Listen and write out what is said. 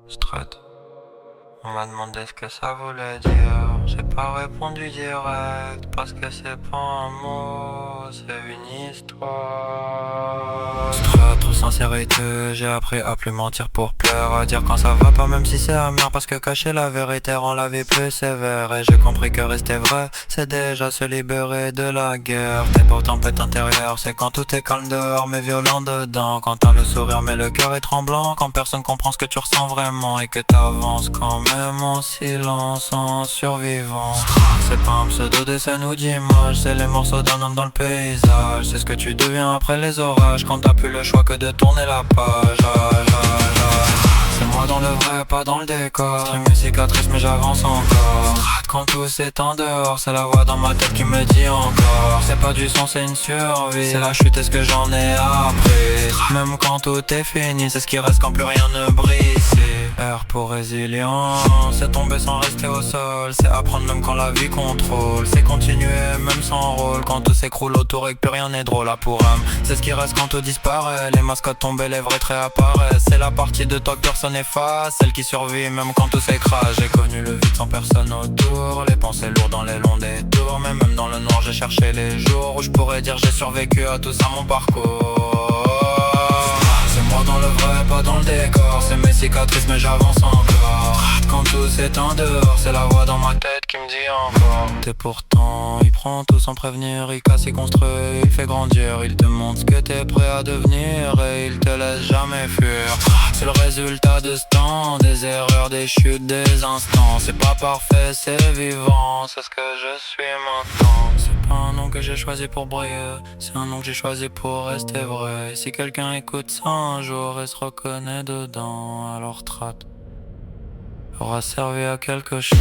Strat. On m'a demandé ce que ça voulait dire. J'ai pas répondu direct parce que c'est pas un mot, c'est une histoire. Strat, trop sincérité, j'ai appris à plus mentir pour plaire, à dire quand ça va pas même si c'est amer, parce que cacher la vérité rend la vie plus sévère. Et j'ai compris que rester vrai, c'est déjà se libérer de la guerre. T'es pas aux tempêtes intérieures, c'est quand tout est calme dehors mais violent dedans. Quand t'as le sourire mais le cœur est tremblant, quand personne comprend ce que tu ressens vraiment et que t'avances quand même en silence, en survivant. C'est pas un pseudo dessin ou d'image, c'est les morceaux d'un homme dans le paysage. C'est ce que tu deviens après les orages, quand t'as plus le choix que de tourner la page. C'est moi dans le vrai, pas dans le décor. String et cicatrice mais j'avance encore. Quand tout s'étend dehors, c'est la voix dans ma tête qui me dit encore. C'est pas du son, c'est une survie. C'est la chute et ce que j'en ai appris. Même quand tout est fini, c'est ce qui reste quand plus rien ne brille. R pour résilience, c'est tomber sans rester au sol. C'est apprendre même quand la vie contrôle. C'est continuer même sans rôle. Quand tout s'écroule autour et que plus rien n'est drôle. Là pour âme, c'est ce qui reste quand tout disparaît. Les mascottes tombent et les vrais traits apparaissent. C'est la partie de toi que personne efface, celle qui survit même quand tout s'écrase. J'ai connu le vide sans personne autour, les pensées lourdes dans les longs détours. Mais même dans le noir j'ai cherché les jours où je pourrais dire j'ai survécu à tout ça mon parcours. C'est moi dans le vrai, pas dans le décor. C'est mes cicatrices mais j'avance encore. Quand tout s'éteint dehors, c'est la voix dans ma tête qui me dit encore. T'es pourtant, il prend tout sans prévenir. Il casse, il construit, il fait grandir. Il te montre ce que t'es prêt à devenir et il te laisse jamais fuir. C'est le résultat de ce temps, des erreurs, des chutes, des instants. C'est pas parfait, c'est vivant, c'est ce que je suis maintenant. C'est pas un nom que j'ai choisi pour briller, c'est un nom que j'ai choisi pour rester vrai. Et si quelqu'un écoute ça un jour et se reconnaît dedans, alors Strat aura servi à quelque chose.